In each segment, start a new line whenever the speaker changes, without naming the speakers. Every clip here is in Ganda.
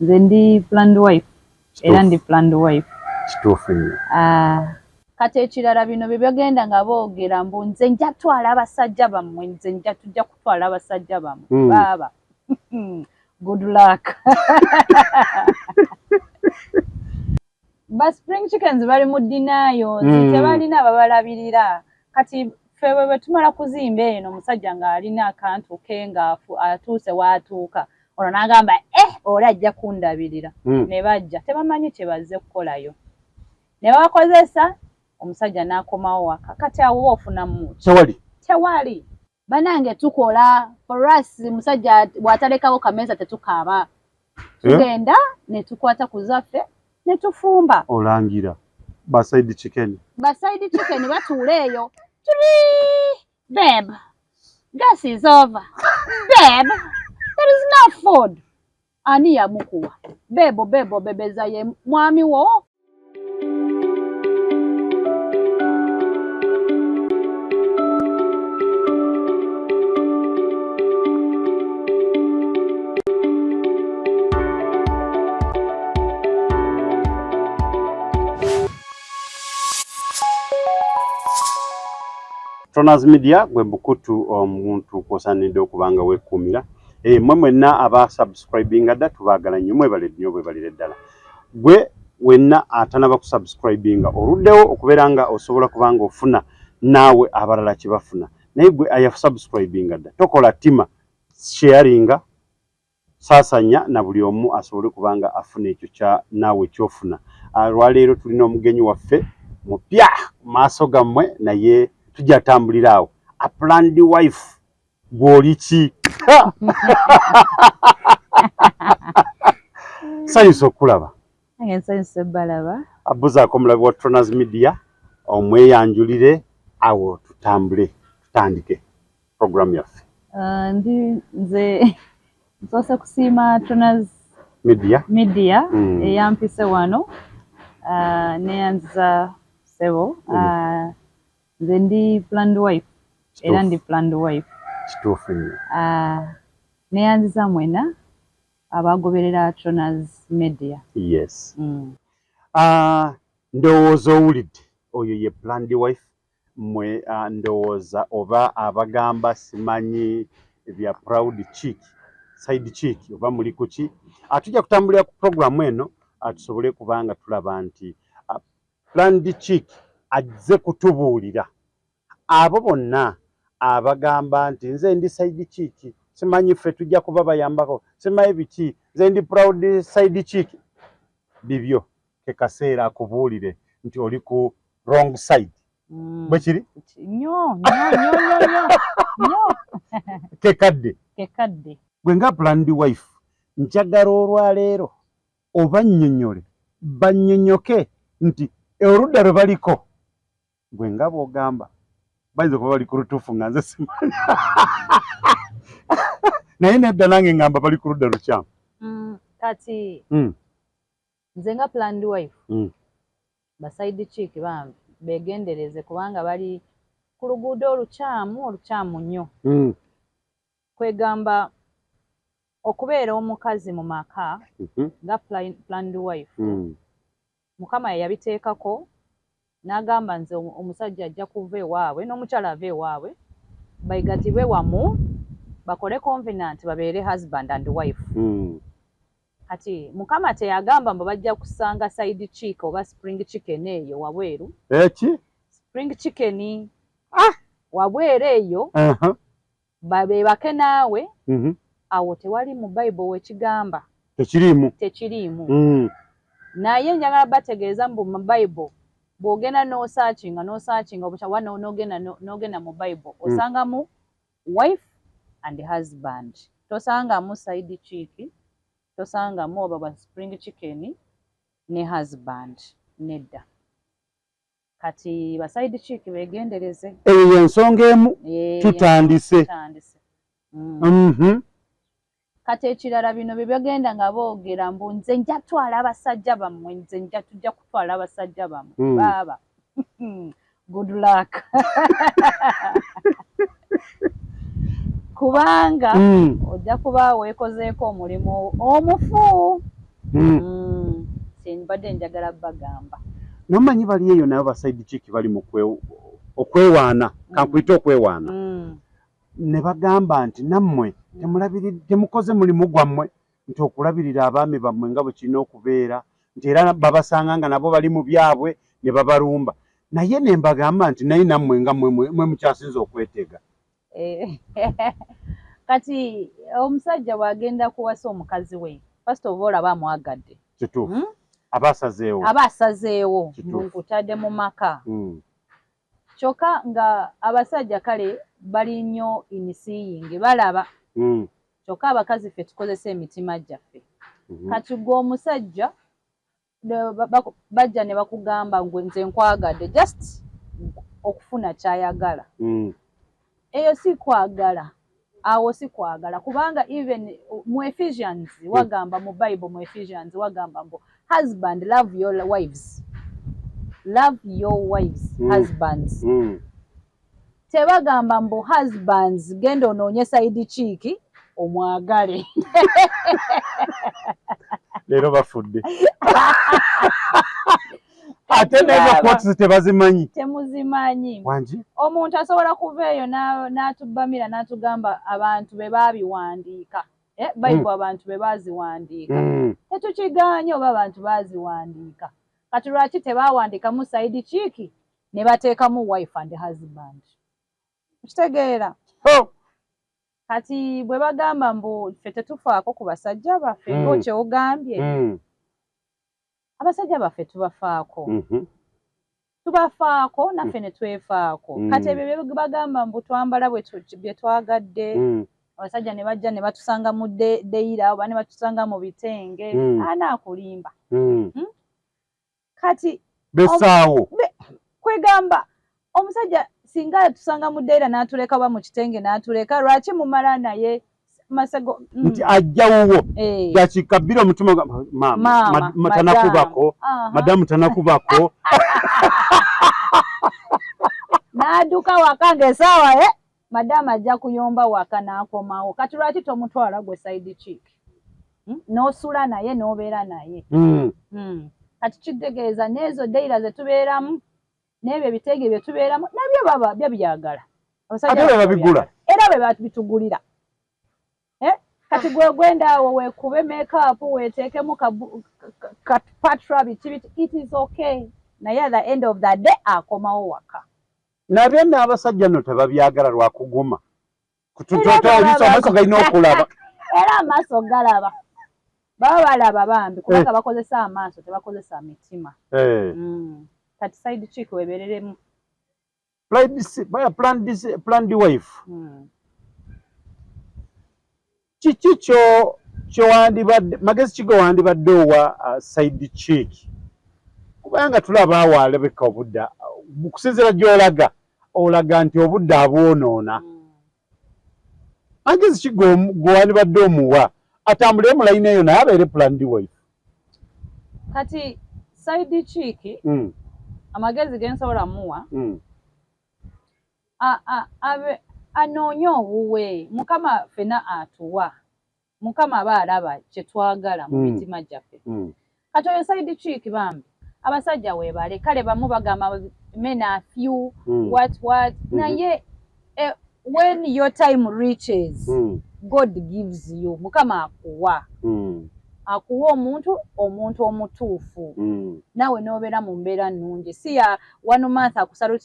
nze ndi planned wife era ndi planned wife
kituufu nnyo.
Kati ekirala bino bye bagenda nga boogera mbu nze nja kutwala abasajja bammwe nze tujja kutwala abasajja bammwe baaba good luck. Ba spring chickens bali mu dinaayo tebalina ababalabirira kati ffe bwe tumala kuzimba eno omusajja ng'alina akantu ke nga atuuse waatuuka ono n'agamba oli ajja kundabirira ne bajja tebamanyi kye bazze kukolayo ne babakozesa omusajja n'akomawo waka kati awo ofunamu tewali banange tukola for us musajja bw'atalekawo kameeza tetukaaba tugenda ne tukwata ku zaffe ne tufumba.
Olangira baside chicken
batuula eyo babe gas is over babe there is no food ani yamukuwa bebo bebeza ye mwami wo.
Tronaz Media gwe bukutu omuntu kosanidde okubanga wekkumira mwe mwenna aba subscribing adda tubaagala nnyo mwebalire ddala gwe wenna atanaba ku subscribing oluddewo okubeera nga osobola kubanga ofuna naawe abalala kye bafuna naye gwe aya subscribing adda tokola tima sharinga saasanya na buli omu asobole kubanga afuna ekyo kya naawe kyofuna. Lwaleero tulina omugenyi waffe mupya maaso gammwe naye tujja tambulira awo a planned wife gwoliki sayinza okulaba
ensanyusa balaba
abuzaako omulabi wa Tronaz Media omweyanjulire awo tutambule tutandike program yaffe.
Nze nsoose kusiima Tronaz Media eyampise wano neyanziza ssebo nze ndi planned wife era ndi planned wife
kituufu nnyo.
Neyanziza mwena abagoberera Tronaz Media.
Yes. Ndowooza owulidde oyo ye planned wife mwe ndowooza oba abagamba simanyi ebya proud chick side chick oba muli kuki tujja kutambulira ku programu eno tusobole kubanga tulaba nti planned chick ajze kutubuulira abo bonna abagamba nti nze ndi side chick simanyi ffe tujja kuba bayambako simanyi biki nze ndi proud side chick bibyo ke kaseera akubuulire nti oli ku wrong side bwe kiri
nnyo
kekadde gwe nga planned wife njagala olwaleero oba nnyonnyole bannyonnyoke nti oludda lwe baliko gwe nga bw'ogamba bayinza kuba bali ku lutuufu nga nze simanyi naye nedda nange ngamba bali ku ludda lukyamu
kati nze nga planned wife baside chick bambi begendereze kubanga bali ku luguudo olukyamu nnyo kwegamba okubeera omukazi mu maka nga planned wife mukama yabiteekako n'agamba nze omusajja ajja kuva ewaabwe n'omukyala ava ewaabwe bayigatibwe wamu bakole covenant babeere husband and wife. Kati mukama teyagamba mbu bajja kusanga side chick oba spring chicken eyo wabweru spring chicken wabweru eyo babebake naawe awo tewali mu Bible wekigamba tekiriimu naye njagala bategeeza mbu mu Bible bw'ogenda n'osaakinga obutawa n'ogenda mu Bible osangamu wife and husband tosangamu side chick tosangamu oba ba spring chicken ne husband nedda. Kati ba side chick begendereze
eyo ensonga emu tutandise.
Kati ekirala bino bye bagenda nga boogera mbu nze nja kutwala abasajja bammwe nze tujja kutwala abasajja bammwe baaba good luck. Kubanga ojja kuba weekozeeko omulimu omufu Mbadde njagala bagamba.
Nomanyi bali eyo nayo ba side chick bali mu okwewaana, kankuyita okwewaana. Ne bagamba nti nammwe temukoze mulimu gwammwe nti okulabirira abaami bammwe nga bwe kirina okubeera, nti era babasanga nga nabo bali mu byabwe ne babalumba. Naye ne mbagamba nti naye nammwe nga mwe mukyasinza okwetega.
Kati omusajja bw'agenda kuwasa omukazi we, first of all aba amwagadde.
Kituufu. Aba asazeewo nkutadde mu maka. Kyokka nga abasajja kale bali nnyo inisiiyingi balaba. Kyokka abakazi ffe tukozesa emitima gyaffe. Kati gwe omusajja bajja ne bakugamba nze nkwagadde just okufuna kyayagala. Eyo si kwagala. Awo si kwagala kubanga even mu Ephesians wagamba mu Bible mu Ephesians wagamba mbo husband love your wives. Love your wives, husbands. Tebagamba mbo husbands genda onoonye side chick omwagale. Leero bafudde. Ate nezo kwatse tebazimanyi.
Temuzimanyi.
Wanji?
Omuntu asobola kuva eyo n'atubamira n'atugamba abantu be baabiwandiika. Bible abantu be baaziwandiika. Tetukiganye oba abantu baaziwandiika. Kati lwaki tebaawandiikamu side chick ne bateekamu wife and husband. Kitegeera. Kati bwe bagamba mbu ffe tetufaako ku basajja baffe ng'okyogambye. Abasajja baffe tubafaako. Tubafaako naffe ne twefaako. Kati ebyo bye bagamba mbu twambala bye twagadde. Abasajja ne bajja ne batusanga mu deyira oba ne batusanga mu bitenge. Anaakulimba. Kati
besaawo.
Kwegamba omusajja singa tusanga mu deyira n'atuleka ba mu kitenge n'atuleka lwaki mumala naye masego
nti ajjawuwo yakikabbira omutima mama tanakubako madamu tanakubako n'adduka waka ng'essaawa madamu ajja kuyomba waka n'akomawo. Kati lwaki tomutwala gwe side chick n'osula naye n'obeera naye. Kati kitegeeza n'ezo deyira ze tubeeramu n'ebyo ebitege bye tubeeramu nabyo baba byagala. Ate bwe babigula
era bwe batubitugulira. Kati gwe gwenda awo weekube make-up weeteekemu ka patra biti it is okay. Naye at the end of the day akomawo waka.
Nabyo n'abasajja no tebabyagala lwa kuguma. Kututotooliisa amaaso galina okulaba.
Era amaaso galaba. Baba balaba bambi kubanga bakozesa amaaso tebakozesa mitima. Kati side chick weebereremu. Planned wife. Kiki kyowandibadde magezi kigo wandibadde owa side chick kubanga tulaba awalabeka obudda kusinziira gy'olaga olaga nti obudda abwonoona. Magezi kigo gwewandibadde omuwa atambule mu layini eyo naye abeere planned wife. Kati side chick amagezi gensobola muwa anoonye obuwe mukama fena atuwa mukama aba alaba kye twagala mu mitima gyaffe. Kati oyo side chick bambi abasajja weebale kale bamu bagamba men are few what naye when your time reaches God gives you mukama akuwa omuntu omutuufu nawe n'obeera mu mbeera nnungi si ya 1 month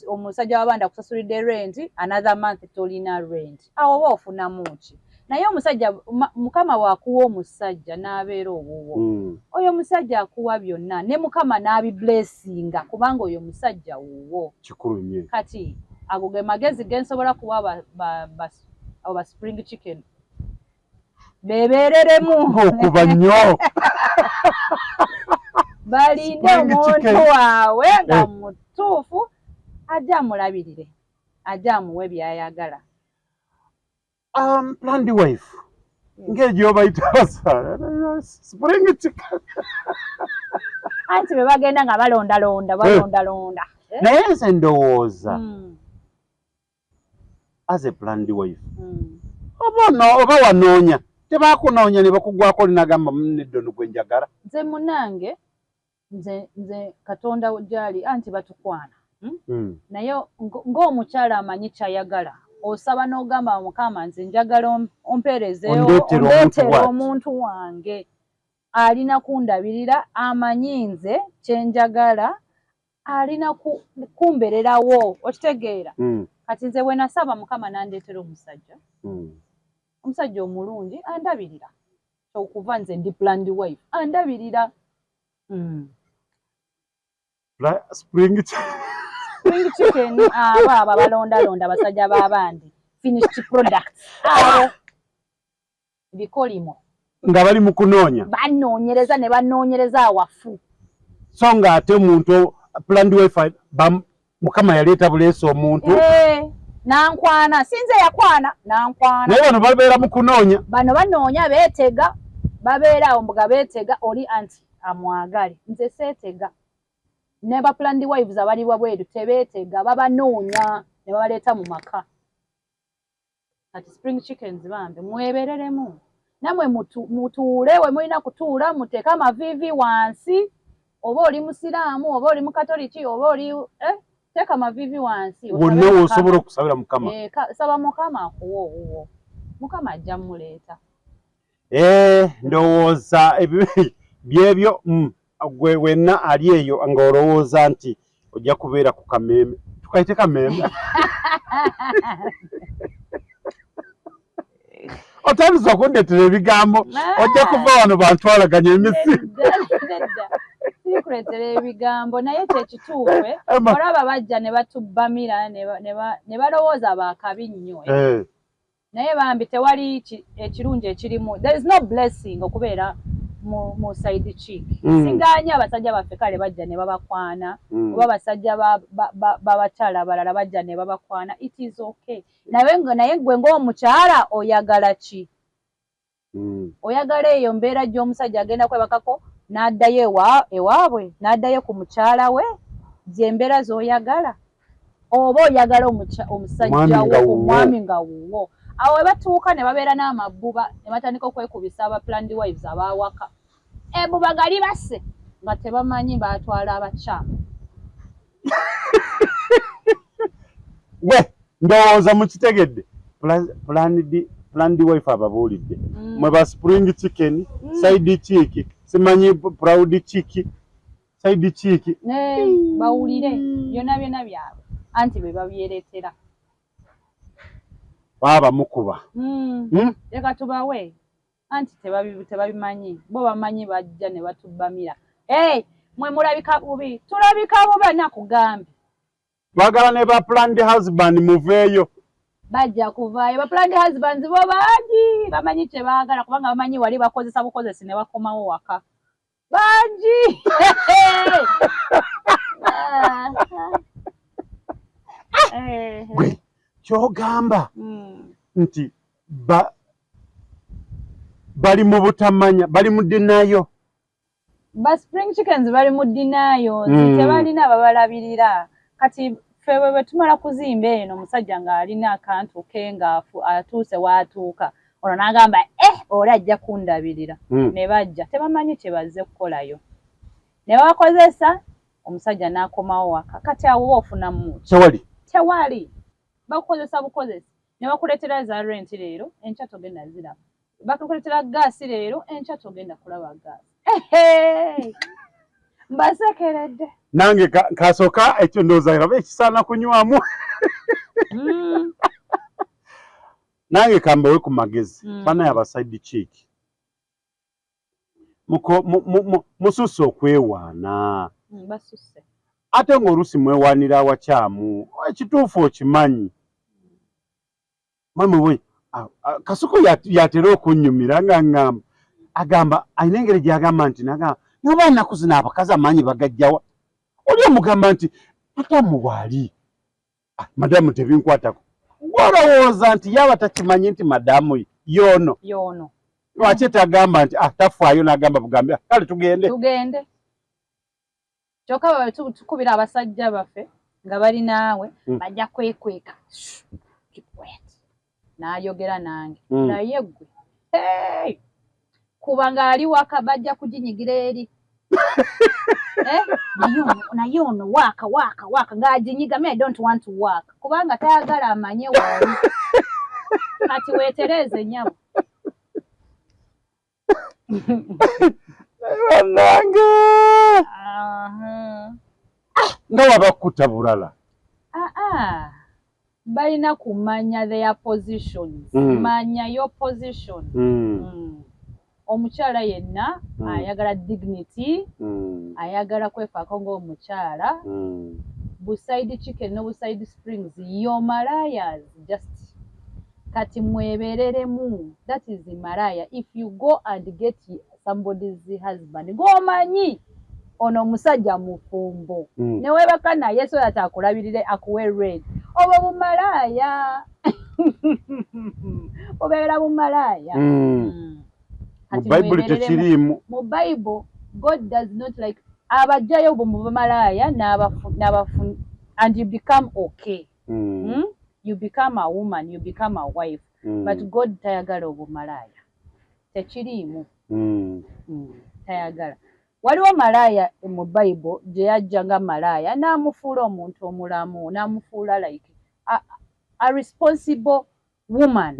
omusajja w'abandi akusasulidde rent another month tolina rent awo oba ofunamu ki. Naye omusajja mukama waakuwa omusajja n'abeera owuwo oyo omusajja akuwa byonna ne mukama n'abiblessinga kubanga oyo omusajja wuwo
kikulu nnyo.
Kati ago ge magezi gensobola kuwa ba spring chicken bebereremu
okuba nnyo
balinde omuntu waabwe nga mutuufu ajja amulabirire ajja amuwe byayagala.
Planned wife ng'egyobayita spring chicken
anti be bagenda nga balondalonda
naye nze ndowooza as a planned wife oba wanoonya tebakunoonya ne bakugwako linagamba neddono gwe njagala.
Nze munange nze Katonda gyali anti batukwana. Naye ng'omukyala amanyi kyayagala osaba n'ogamba Mukama nze njagala ompeerezeewo ondeetere omuntu wange alina kundabirira amanyi nze kyenjagala alina kumbererawo okitegeera. Kati nze bwe nasaba Mukama n'andeetera omusajja omusajja omulungi andabirira okuva nze ndi planned wife andabirira.
Spring
chicken abo balondalonda basajja b'abandi finished products abo bikolimo
nga bali mu kunoonya
banoonyereza ne banoonyereza awafu
so nga ate omuntu planned wife Mukama yaleeta buleesi omuntu
nankwana sinze yakwana nankwana
naye bano babeera mu kunoonya
bano banoonya beetega babeera awo mbuga beetega oli anti amwagale nze seetega ne ba planned wives abali wabweru tebeetega babanoonya ne babaleeta mu maka. Kati spring chickens bambe mwebereremu namwe mutuule we mulina kutuula muteeke amaviivi wansi oba oli musiraamu oba oli mukatoliki oba oli teeka amaviivi wansi
wonna w'osobola okusabira Mukama.
Saba Mukama akuwa owuwo Mukama ajja muleeta.
Ndowooza byebyo gwe wenna ali eyo ng'olowooza nti ojja kubeera ku kameeme tukayite kameeme otandise okundeetera ebigambo ojja kuva wano bantwalaganya emisi
sikuleetera ebigambo naye tekituufe olaba bajja ne batubbamira ne balowooza baakabi nnyo naye bambi tewali ekirungi ekirimu. There is no blessing okubeera mu side chick. Singaanya abasajja baffe kale bajja ne babakwana oba abasajja babakyala abalala bajja ne babakwana. It is okay. Naye gwe ng'omukyala oyagala ki? Oyagala eyo mbeera gy'omusajja agenda kwebakako n'addayo ewaabwe n'addayo ku mukyala we gy'embeera z'oyagala oba oyagala omusajja wo omwami nga wuwo. Awo we batuuka ne babeera n'amabbuba ne batandika okwekubisa aba planned wives abawaka ebbuba gali basse nga tebamanyi baatwala abakyama.
We ndowooza mukitegedde planned wife ababuulidde mwe ba spring chicken side chick simanyi proud chick side chick
bawulire byonna byabwe anti be babyereetera
baba mukuba
leka tubawe anti tebabimanyi bo bamanyi bajja ne batubbamira. Mwe mulabika bubi tulabika bubi nakugambe
bagala ne ba planned husband muveeyo
bajja kuvaayo. Ba planned husbands bo bangi bamanyi kye baagala kubanga bamanyi wali bakozesa bukozesi ne bakomawo waka bangi.
Gwe kyogamba nti bali mu butamanya bali mu dinayo.
Ba spring chickens bali mu dinayo tebalina babalabirira. Kati ffe bwe tumala kuzimba eno omusajja ng'alina akantu ke nga atuuse waatuuka ono n'agamba oli ajja kundabirira ne bajja tebamanyi kye bazze kukolayo ne babakozesa omusajja n'akomawo waka. Kati awo ofunamu tewali bakukozesa bukozesi ne bakuleetera za rent leero enkya togenda ziraba bakuleetera gaasi leero enkya togenda kulaba gaasi. Mbasekeredde
nange kasooka ekyo ndowooza eraba ekisaana kunywamu nange kambewe ku magezi banaye abaside chick mususse okwewaana ate ng'oluusi mwewaanira awakyamu ekituufu okimanyi. Mwami we Kasuku yatera okunnyumira nga ngamba agamba alina engeri gy'agamba nti nagamba noba ennaku zino abakazi amaanyi bagajjawa oli omugamba nti madamu waali madamu tebinkwatako gwolowooza nti yaba takimanyi nti madamu yoono lwaki tagamba nti tafaayo n'agamba bugambe kale tugende
kyokka tukubira abasajja baffe nga bali naawe bajja kwekweka n'ayogera nange naye gwe kubanga ali waka bajja kujinyigira eri naye ono waka ng'ajinyiga me don't want to work kubanga tayagala amanye wali kati weetereze nyabo
Wanange nga wabakuta bulala
balina kumanya their positions manya your position omukyala yenna ayagala dignity ayagala kwefaako ng'omukyala buside chicken n'obuside springs yo malayas just kati mwebereremu that is malaya if you go and get somebody's husband ng'omanyi ono omusajja mufumbo newebaka naye so yatakulabirire akuwe red oba bumalaya obeera bumalaya
mu Bible tekirimu
mu Bible God does not like abajjayo mu bumalaya n'abafu and you become okay you become a woman you become a wife but God tayagala obumalaya tekirimu tayagala waliwo malaya mu Bible gye yajjanga malaya n'amufuula omuntu omulamu n'amufuula like a responsible woman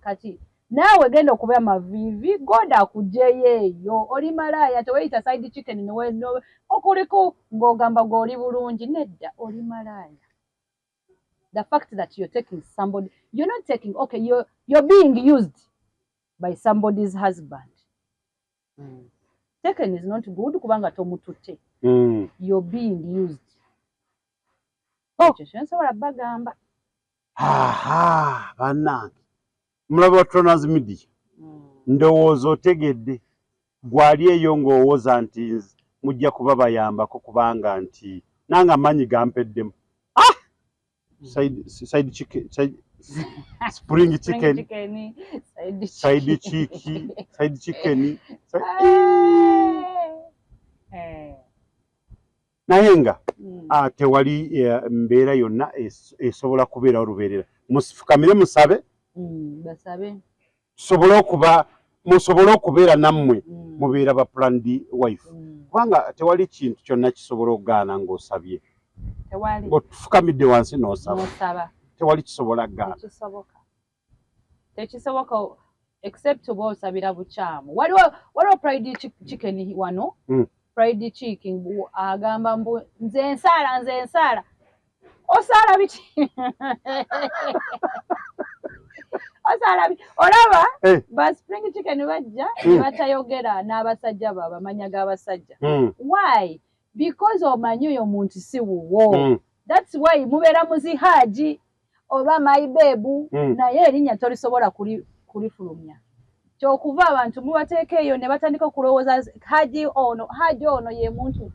kati naawe genda okuba amavivi God akuggyeyo eyo oli malaya teweyita side chicken okuliko ng'ogamba gw'oli bulungi nedda oli malaya the fact that you're taking somebody you're not taking okay you're being used by somebody's husband taken is not good kubanga tomututte you're being used kyensobola bagamba
bannange mulaba wa Troners Media ndowooza otegedde gwali eyo ng'owooza nti mujja kuba bayambako kubanga nti nanga amanyi gampeddemu side chicken spring chicken side chicken naye nga tewali mbeera yonna esobola kubeera olubeerera musifukamire musabe
basabe
musobole okubeera nammwe mubeera ba planned wife kubanga tewali kintu kyonna kisobola okugaana ng'osabye ng'otufukamidde wansi n'osaba tewali kisobola kugaana
tekisoboka except oba osabira bukyamu waliwo pride chicken wano pride chicken agamba mbu nze nsaala osaala biki olaba ba spring chicken bajja batayogera n'abasajja baba amanya g'abasajja why because omanyi oyo muntu si wuwo that's why mubeera muzihaji oba maibebu naye erinnya torisobola kulifulumya kyokuva abantu mubateeka eyo ne batandika okulowooza haji ono ye muntu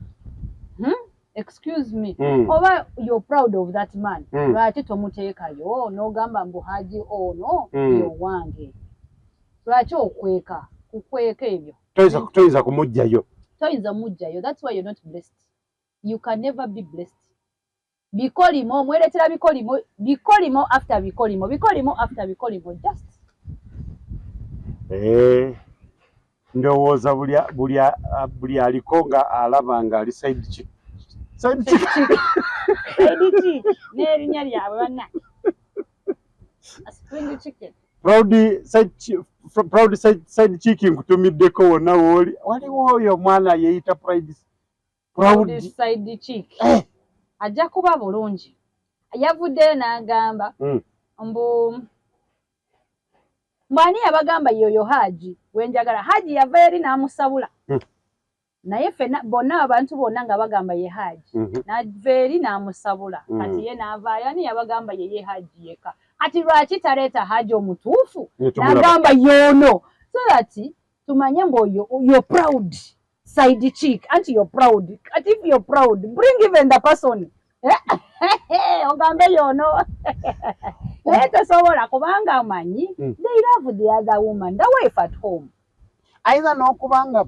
excuse me oba you're proud of that man lwaki tomuteekayo n'ogamba mbu haji ono yo wange lwaki kukweka ebyo
toyinza kumugjayo
that's why you're not blessed you can never be blessed bikolimo mweretera bikolimo after bikolimo just
ndowooza buli aliko nga alaba nga ali side chick
n'erinnya lyabwe banna spring chicken
proud side chick nkutumiddeko wonna wooli waliwo oyo omwana yeeyita proud
side chick ajja kuba bulungi yavuddeyo n'agamba mbu mbwani yabagamba yoyo haji wenjagala haji yava eri n'amusabula naye ffenna bonna abantu bonna nga bagamba ye haji nava eri n'amusabula kati ye n'avaayo ani yabagamba yeye haji yeka kati lwaki taleeta haji omutuufu n'agamba yono so that tumanye mbu you're proud side chick anti you're proud kati if you're proud bring even the person ogambe yono naye tosobola kubanga amanyi they love the other woman the wife at home
either n'okubanga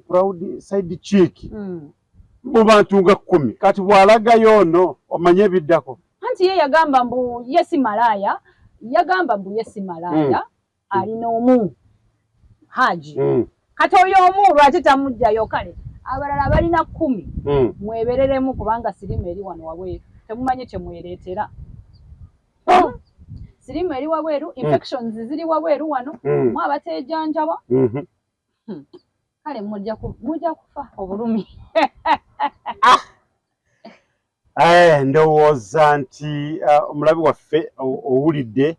proud side chick mu bantu nga 10 kati bw'alagayo ono omanye ebiddako
anti ye yagamba mbu ye si malaya alina omu Haji kati oyo omu lwaki tamujjayo kale abalala balina 10 mwebereremu kubanga sirimu eri wano wabweru temumanye kye mwereetera sirimu eri wabweru infections ziri wabweru wano mu abateejanjaba kale mujja kufa obulumi
ndowooza nti omulabi waffe owulidde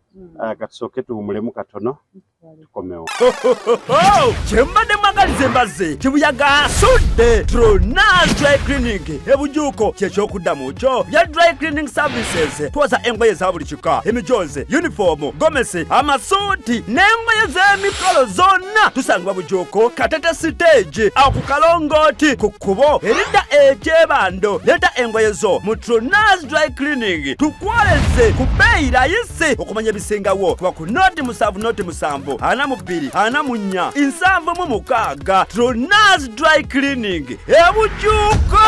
katusooke tuwumulemu katono tukomewo
kyembadde mwagaliza embazze kibuyaga asudde Tronas Dry Cleaning ebujuuko kyekyokuddamu kyo bya dry cleaning services twoza engoye za buli kika emijoze uniform gomesi amasuuti n'engoye z'emikolo zonna tusangibwa bujuuko Katete stage awo ku Kalongooti ku kkubo eridda ekyebando leeta engoye zo mu Tronas Dry Cleaning tukwoleze ku bbeeyi layisi okumanya ebisingawo kuba ku noti 7 42 74 Tronas Dry Cleaning ebujuuko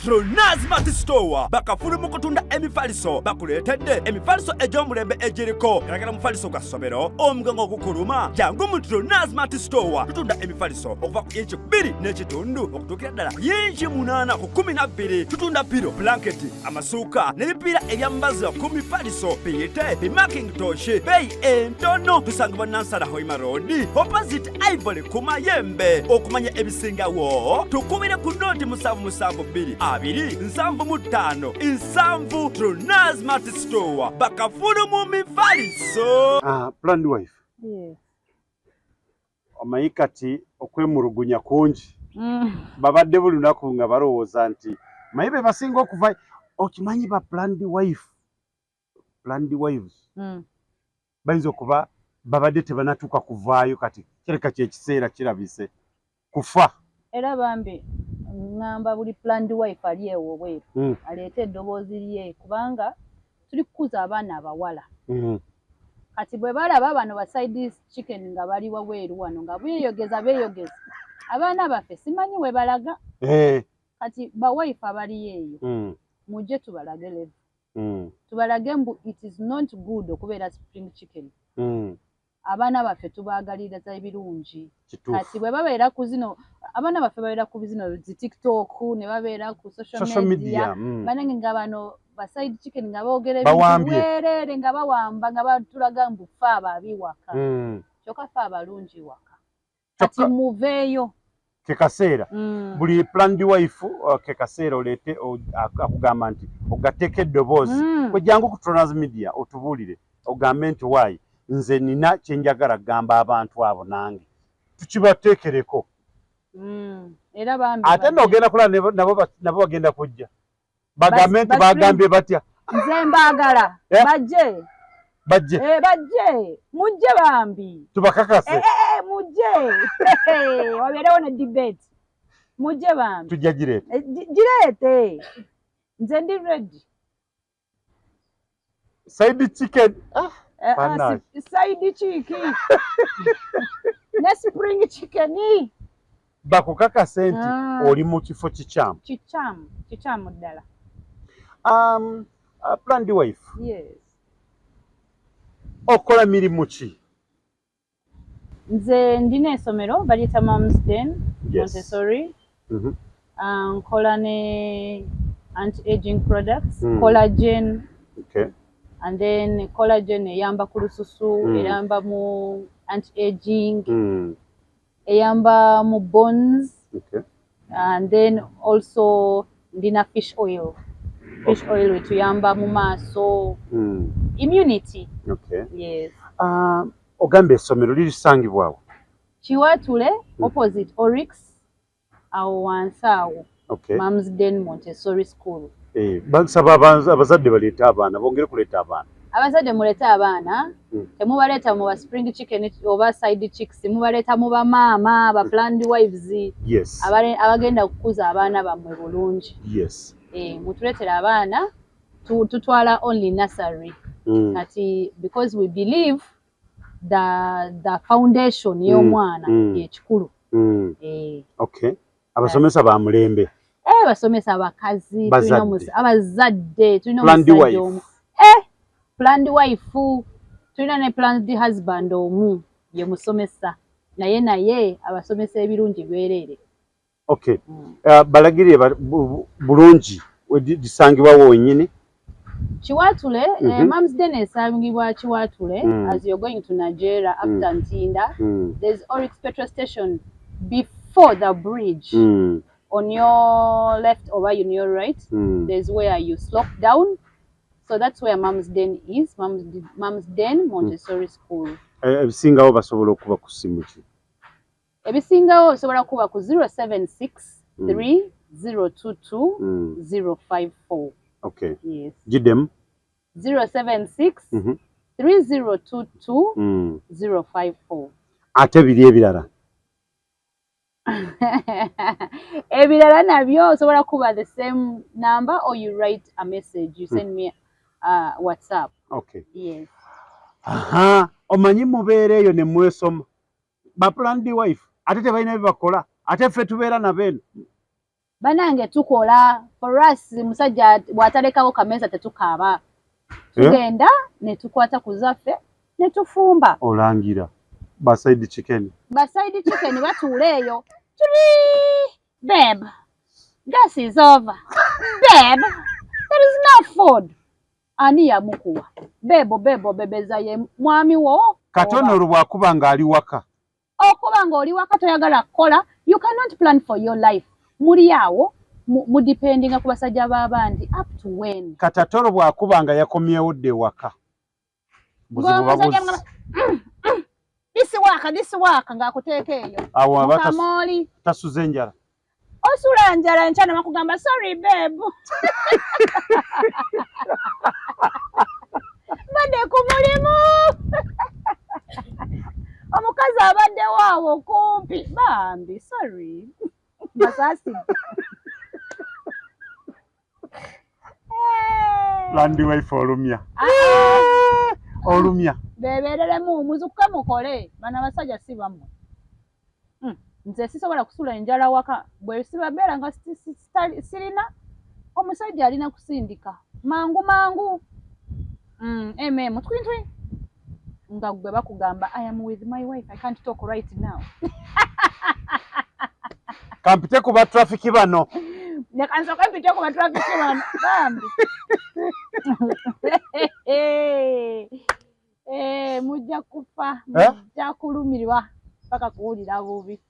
Tronas Mart Store bakafulu mu kutunda emifaliso bakuleetedde emifaliso egy'omulembe egiriko eragala mufaliso gwa ssomero omugango ogukuluma jangu mu Tronas Mart Store tutunda emifaliso okuva ku inchi 2 n'ekitundu okutuukira ddala ku inchi 8 ku 12 tutunda piro blanketi amasuuka n'ebipiira ebyambazi ku mifaliso biyite bimakintosh beeyi entono tusangibwa Nansana Hoima Road opposite Ivory ku Mayembe okumanya ebisingawo tukubire ku noti 772 275 Tronas Mart Store bakafulu mu mifaliso.
Planned wife.
Yes.
Omanyi kati okwemulugunya kungi. Babadde buli lunaku nga balowooza nti mayi be basinga okuva okimanyi ba planned wife. Planned wives. Bayinza okuba babadde tebanatuuka kuvaayo kati kireka kyekiseera kirabise kufa.
Era bambi ngamba buli planned wife ali ewo bweru aleete eddoboozi lye kubanga tuli kukuza abaana abawala kati bwe balaba bano ba side chicken nga bali wabweru wano nga beeyogeza abaana baffe simanyi we balaga kati ba wife abali eyo mujje tubalage tubalage mbu it is not good okubeera spring chicken abaana baffe tubaagaliriza ebirungi kati bwe babeera ku zino abaana baffe babeera ku zino zi TikTok ne babeera ku social media banange nga bano ba side chicken nga boogera ebintu bwereere nga bawamba nga batulaga mbu ffe ababi waka kyokka ffe abalungi waka kati muveeyo
kekaseera buli planned wife kekaseera oleete akugamba nti ogateeka eddoboozi kwejangu ku Tronas Media otubuulire ogambe nti waayi nze nina kyenjagala gamba abantu abo nange tukibateekereko
era bambi
ate n'ogenda kulaba nabo bagenda kujja bagambe nti bagambye batya
nze mbaagala bajje mujje bambi
tubakakase
mujje wabeerewo ne debate mujje bambi
tujja
gireete nze ndi ready
side chicken
side chicken ne spring chicken
bakukakase nti oli mu kifo
kikyamu ddala
planned wife
yes
okola mirimu ki
nze ndina essomero baliyita Mamsden Montessori nkola ne anti-aging products collagen and then collagen eyamba ku lususu eyamba mu anti-aging eyamba mu bones and then also ndina fish oil wetuyamba mu maaso immunity yes
ogambe essomero lirisangibwawo
Kiwatule opposite Oryx awo wansi awo Mamsden Montessori School
basaba abazadde baleeta abaana bongere kuleeta abaana
abazadde muleeta abaana temubaleeta mu ba spring chicken oba side chicks mubaleeta mu bamaama ba planned wives abagenda kukuza abaana bammwe bulungi mutuleetera abaana tutwala only nursery kati because we believe the foundation y'omwana y'ekikulu
abasomesa ba mulembe
basomesa abakazi abazadde tulina
planned wife
tulina ne planned husband omu ye musomesa naye abasomesa ebirungi bwerere.
Okay. Balagiriye bulungi disangibwa wonyini.
Chiwatule, Mom's Den esangibwa Chiwatule as you're going to Nigeria after Ntinda. There's Oryx petrol station before the bridge. On your left or on your right, there's where you slope down. So that's where Mom's Den is. Mom's Den Montessori School.
Ebisingawo basobola okuba ku simu ki?
Ebisingawo osobola kuba ku 076 3022 054.
Okay.
Yes.
Gidem
076 3022 054.
Ate biri ebirala.
Ebirala nabyo osobola kuba the same number or you write a message, you send me WhatsApp.
Okay.
Yes.
Aha, omanyi mubeere eyo ne mwesoma. Ba planned wife ate tebalina bibakola ate ffe tubeera nabeno.
Banange tukola for us musajja bwatalekawo kameza tetukaaba. Tugenda ne tukwata ku zaffe ne tufumba.
Olangira baside chicken.
Baside chicken batuula eyo. Babe, gas is over. Babe, there is no food. Ani ya mukuwa. Bebo bebeza ye mwami wo.
Katono olubwakuba nga ali waka.
Okuba nga oli waka toyagala kukola, you cannot plan for your life. Muri awo mu depending ku basajja babandi up to when.
Katatoro bwakuba nga yakomyewo dde waka. Buzibu babuzi.
This waka ng'akuteeka eyo.
Awo
abatamoli.
Tasuze njala.
Osula njala enchana makugamba sorry babe. Bade ku mulimu. Omukazi abadde waawo kumpi. Bambi sorry. Masasi.
Landi wife olumya. Olumya.
Bebereremu muzuka mukole. Bana basajja si bamwe. Nze sisobola kusula enjala waka bwe sibabeera nga sirina omusajja alina kusindika mangu mutwintwi nga gwe bakugamba I am with my wife I can't talk right now.
Kampite kuba traffic bano.
Nekanso kampite kuba traffic bano. Bambi. Mujja kufa, mujja kulumirwa paka kuwulira bubi.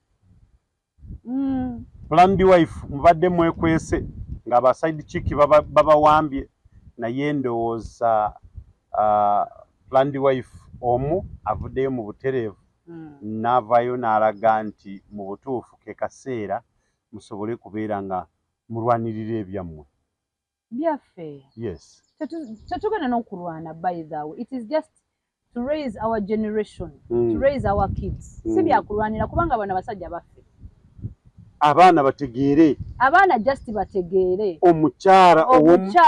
Planned wife mubadde mwekwese nga abaside chick babawambye naye ndowooza planned wife omu avuddeyo mu butereevu n'avaayo n'alaga nti mu butuufu ke kaseera musobole kubeera nga mulwanirira ebyammwe
byaffe.
Yes.
Tetugenda n'okulwana by the way. It is just to raise our generation, to raise our kids. Si byakulwanira kubanga bano basajja baffe.
Abaana bategeere.
Abaana just bategeere.
Omukyala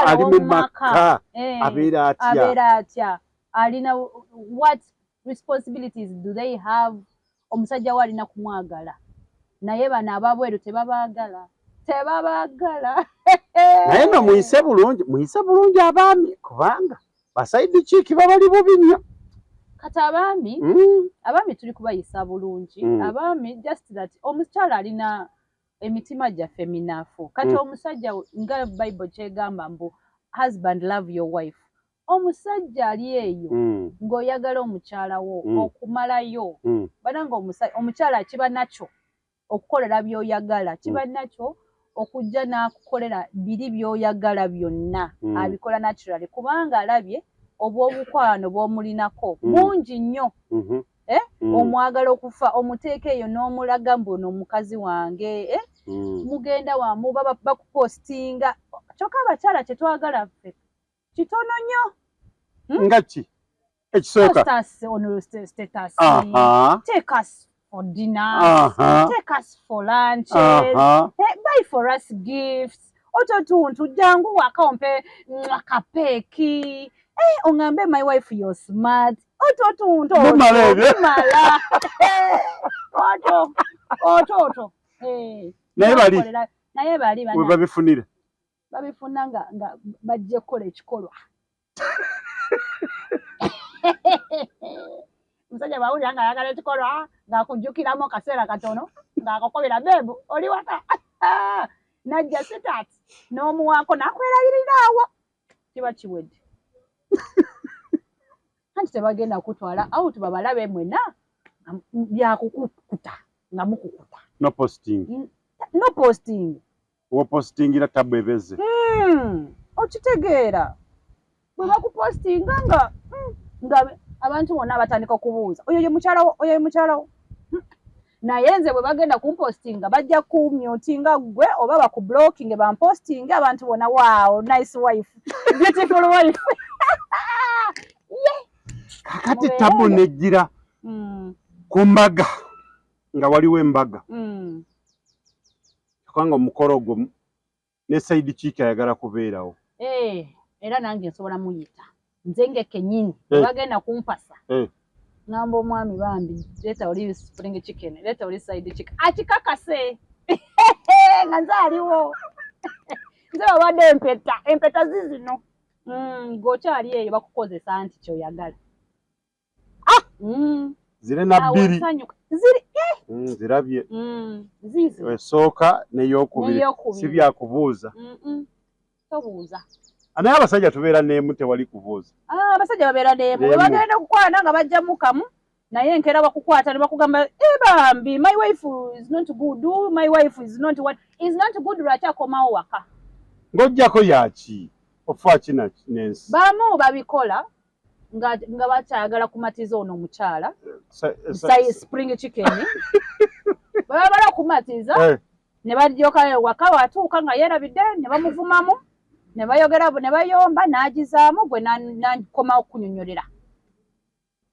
ali mu maka abeera atya.
Alina what responsibilities do they have? Omusajja we alina kumwagala. Naye bano ababweru tebabaagala.
Naye no muyise bulungi abaami kubanga baside chick babali bubi nnyo.
Kati abaami tuli kubayisa bulungi. Abaami just that omukyala alina emitima gyaffe minaafu. Kati omusajja nga Bible kyegamba mbu husband love your wife. Omusajja ali eyo ng'oyagala omukyala wo okumalayo. Bananga omukyala kiba nakyo okukolera by'oyagala. Kiba nakyo okujja n'akukolera biri by'oyagala byonna. Abikola naturally kubanga alabye obw'obukwano bw'omulinako bungi nnyo. Omwagala okufa omuteeka eyo n'omulaga mbuno omukazi wange mugenda wamu bakupostinga. Kyokka abakyala kye twagala ffe kitono nnyo.
Nga ki ekisooka?
Status on status. Take us for dinner. Take us for lunches. Buy for us gifts. Oto tuntu jangu wakampe akapeeki. Ongambe my wife you're smart. Oto tuntu. Mala. Oto. Naye bali bana.
Babifunira.
Babifuna nga bajje kukola ekikolwa. Musajja bawulira nga ayagala ekikolwa ng'akujjukiramu akaseera katono ng'akakobera beebu oli waka najja sitat n'omuwaako n'akwerabirira awo kiba kiwedde anti tebagenda kutwala out babalabe mwena byakukukuta nga mukukuta
no posting wopostingira tabu ebeze okitegeera bwe bakupostinga nga abantu bonna batandika okubuuza oyo ye mukyalawo naye nze bwe bagenda kumpostinga bajja kumyutinga gwe oba bakublocking bampostinga abantu bonna wow nice wife beautiful wife kakati tabu nejjira ku mbaga nga waliwo embaga kubanga omukolo gwo ne side chick ayagala kubeerawo
era nange nsobola muyita nze ngekennyini bagenda kumpasa ngamba omwami bambi leeta oli spring chicken leeta oli side chicken akikakase nga nze aliwo nze babadde empeta zizino gwokyali eyo bakukozesa nti kyoyagala
zire na bbiri zirabye esooka n'eyokubiri si byakubuuza
tobuuza
naye abasajja tubeera n'emu tewali kubuuza
abasajja babeera n'emu bwe bagenda okukwana nga bajjamu kamu naye nkera bakukwata ne bakugamba bambi my wife is not good my wife is not what is not good lwaki akomawo waka
ng'ojjako yaki ofa kina n'ensi
bamu babikola nga bakyagala kumatiza ono omukyala spring chicken baba bala kumatiza ne bajjoka waka watuuka nga yeerabidde ne bamuvumamu ne bayogera ne bayomba n'agizaamu gwe n'akoma okunyonyolera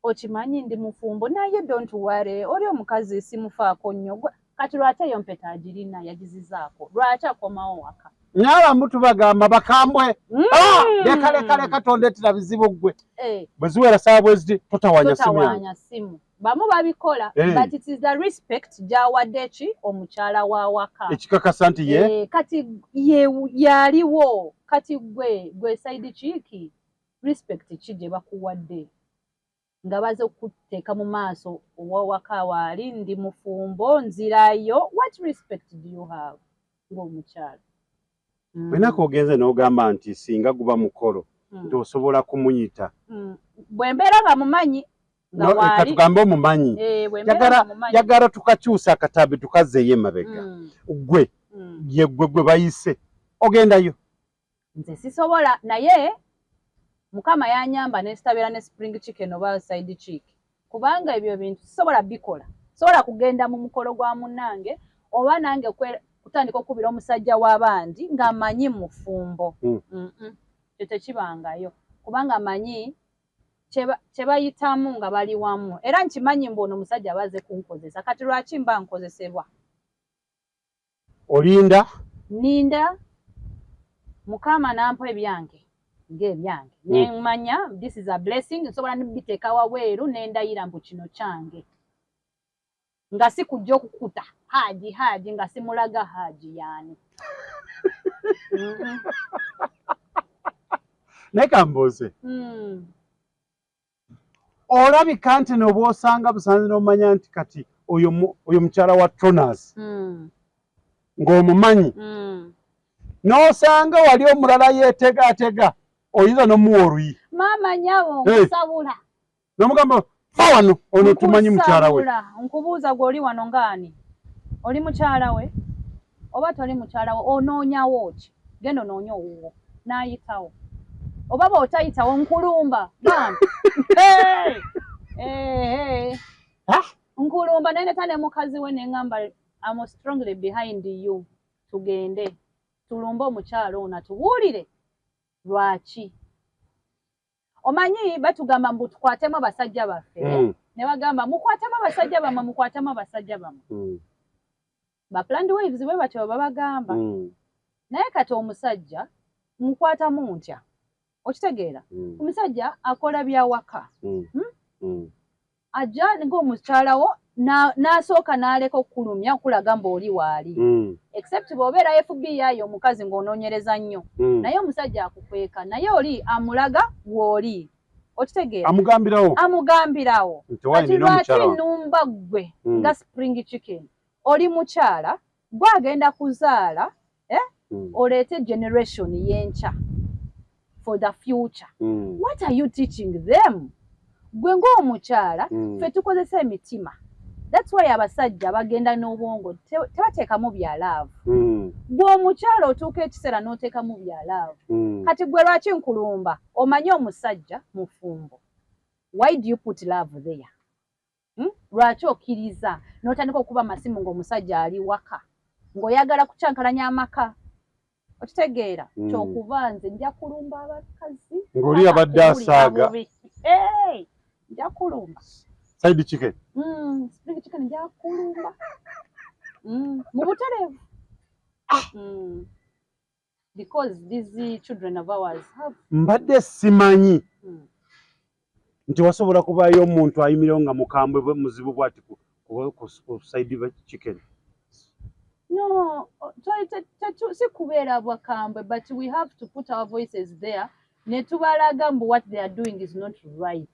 okimanyi ndi mufumbo naye don't worry oli omukazi simufaako nnyo kati lwaki eyo mpeta agirina yagizizaako lwaki akomawo waka
nyabamu tubagamba bakambwe lekaleka tondetera bizibu gwe bwe ziwera saa bwe ziti totawanya
simu bamu babikola but it is the respect gyawadde ki omukyala wa waka
ekikakasa nti ye
kati yaliwo kati gwe side chick respect ki gye bakuwadde nga baze okuteeka mu maaso owawaka waali ndi mufumbo nzirayo what respect do you have ng'omukyala
wenako ogenze n'ogamba nti singa guba mukolo nti osobola kumuyita
bwe mbeera nga mumanyi
katugambe omumanyi yagala tukakyusa akatabi tukazzeeyo emabega gwe gwe bayise ogendayo
nze sisobola naye mukama yanyamba nesitabeera ne spring chicken oba side chick kubanga ebyo bintu sisobola bikola sobola kugenda mu mukolo gwa munnange oba nange kutandika okubira omusajja w'abandi ng'amanyi mufumbo kyo tekibangayo kubanga amanyi kye bayitamu nga bali wamu era nkimanyi mbono omusajja baze kunkozesa kati lwaki mba nkozesebwa ninda mukama nampa ebyange ng'ebyange nemanya this is a blessing nsobola nibiteeka wabweru nendayira mbu kino kyange nga si kujja okukuta haji nga simulaga haji yani
nekambuuze olabika nti noba osanga busanze n'omanya nti kati oyo mukyala wa Tronas ng'omumanyi n'osanga wali omulala yeetegaatega oyinza n'omuwa oluyi
maama nyabo nkusabula
n'omugamba fa wano ono tumanyi mukyala we
nkubuuza gwe oli wano ngaani oli mukyala we oba toli mukyala we onoonyawo ki genda onoonya owuwo n'ayitawo oba bw'otayitawo nkulumba bambi nkulumba naye neta ne mukazi we neŋŋamba I'm strongly behind you tugende tulumbe omukyala ono atubuulire lwaki omanyi batugamba mbu tukwatemu abasajja baffe ne bagamba mukwatemu abasajja bammwe ba planned wives bwe batyo babagamba naye kati omusajja mukwatamu ntya okitegeera omusajja akola byawaka ajja ng'omukyalawo n'asooka n'aleka okukulumya okulaga mbaoli waali except bw'obeera FBI ayo omukazi ng'onoonyereza nnyo naye omusajja akukweka naye oli amulaga w'oli okitegeera
amugambirawo
kati lwaki nnumba gwe nga spring chicken oli mukyala gwagenda kuzaala oleete generation y'enkya for the future what are you teaching them gwe ng'omukyala ffe tukozesa emitima that's why abasajja bagenda n'obwongo tebateekamu bya love gwe omukyala otuuka ekiseera n'oteekamu bya love kati gwe lwaki nkulumba omanye omusajja mufumbo why do you put love there lwaki okkiriza n'otandika okuba amasimu ng'omusajja ali waka ng'oyagala kucyankalanya amaka okitegeera kyokuba nze nja kulumba abakazi
ng'oli abadde asaaga
nja kulumba
side chicken
spring chicken nja kulumba mu butereevu because these children of ours have
mbadde simanyi nti wasobola kubaayo omuntu ayimirawo nga mukambwe bwe muzibu bwati ku side of chicken.
No, si kubeera bwakambwe, but we have to put our voices there. Netubalaga mbu what they are doing is not right.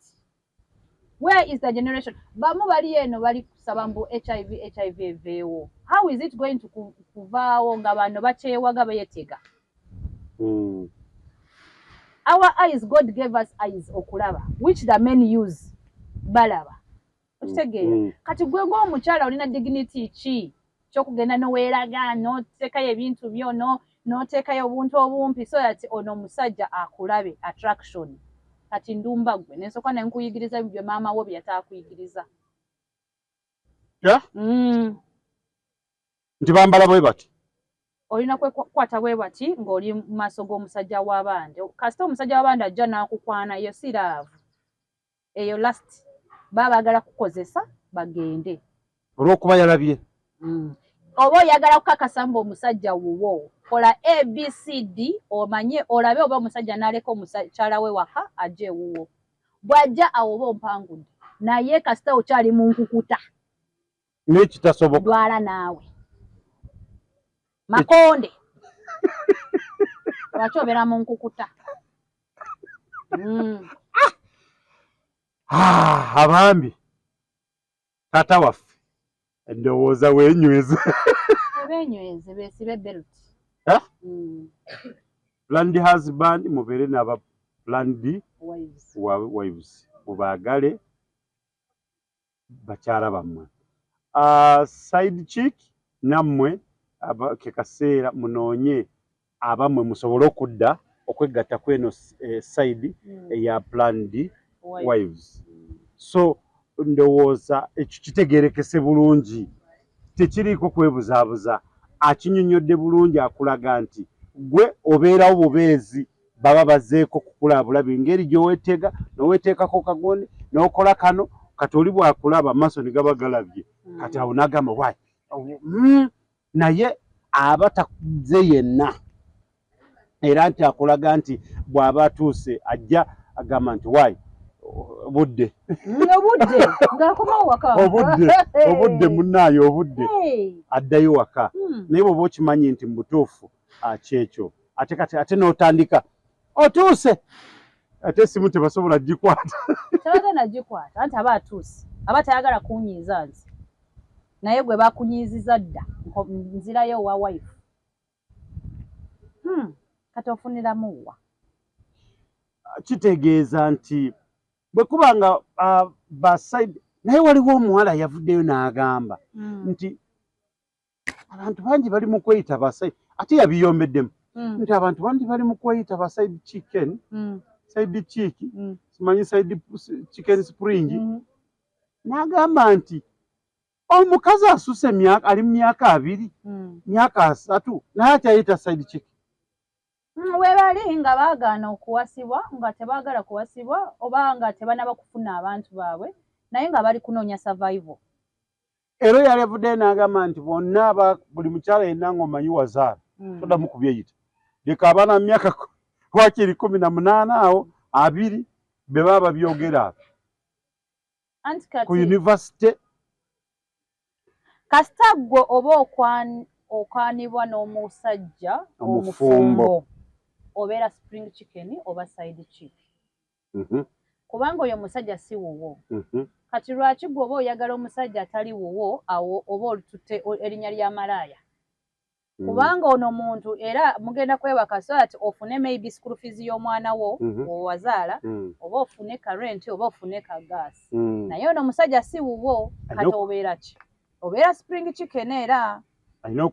Where is the generation? Bamu bali eno bali kusaba mbu HIV eveewo. How is it going to kuvaawo nga bano bakyewaga beetega? Our eyes, God gave us eyes okulaba, which the men use. Balaba. Okitegeera. Kati gwe ng'omukyala olina dignity ki? Kyokugenda noweeraga n'oteekayo ebintu byo n'oteekayo obuntu obumpi so that ono omusajja akulabe attraction. Kati ndumba gwe nensooka ne nkuyigiriza bye maama wo bye yataakuyigiriza.
Nti bambala bwe bati?
Olina kwekwata bwe bati ng'oli mu maaso g'omusajja w'abandi. Kasita omusajja w'abandi ajja n'akukwana eyo si laavu. Eyo last baba baagala kukozesa bagende.
Olw'okuba yalabye.
Oba oyagala kukakasa mbu omusajja wuwo kola ABCD omanye olabe oba omusajja n'aleka omukyala we waka ajje wuwo bw'ajja awo oba ompangudde naye kasita okyali mu nkukuta
n'ekitasoboka
dwala naawe makonde lwaki obeera mu nkukuta
abambi tata waffe endowooza weenyweza
benyweze beesibe belt
planned husband mubeere n'aba planned wives mubaagale bakyala bammwe side chick nammwe ke kaseera munoonye abammwe musobole okudda okwegatta kweno side eya planned wives so ndowooza ekyo kitegeerekese bulungi tekiriiko kwebuzaabuza akinyonyodde bulungi akulaga nti gwe obeerawo bubeezi baba bazeeko kukulaabula bingeri gy'oweetega n'oweeteekako kagonde n'okola kano kati oli bwakulaba amaaso ne gaba galabye kati awo n'agamba wayi naye aba takuze yenna era nti akulaga nti bw'aba atuuse ajja agamba nti wayi obudde obudde munnaayo obudde addayo waka naye bw'oba okimanyi nti mubutuufu kyekyo ate n'otandika otuuse ate esimu tebasobola gikwata
tebagenda gikwata anti aba atuuse aba tayagala kunyiiza nze naye gwe bakunyiiziza dda nzirayo wa wife kati ofuniramu wa
kitegeeza nti bwe kubanga basaidi naye waliwo omuwala yavuddeyo n'agamba nti abantu bangi bali mu kweyita basaidi ate yabiyombeddemu nti abantu bangi bali mu kweyita basaidi chicken side chick simanyi side chicken spring n'agamba nti omukazi asuse ali mu myaka 2 myaka 3 naye akyayita side chick
webali nga baagaana okuwasibwa nga tebaagala kuwasibwa oba nga tebanaba kufuna abantu baabwe naye nga bali kunoonya survival.
Ero yalevudde n'agamba nti bonna buli mukyala yenna ng'omanyi wazaala toddamu kubyeyita leka abaana mu myaka wakiri 18 awo 2 be baba byogera ku university
kasita gwe oba okwanibwa n'omusajja omufumbo obeera spring chicken oba side chick kubanga oyo musajja si wuwo. Kati lwaki gwe oba oyagala omusajja atali wuwo awo oba olutute erinnya lya malaaya. Kubanga ono muntu era mugenda kwebaka so ati ofune maybe school fees y'omwana wo owazaala oba ofune ka rent oba ofune ka gas. Naye ono musajja si wuwo kati obeera ki? Obeera spring chicken era. Alina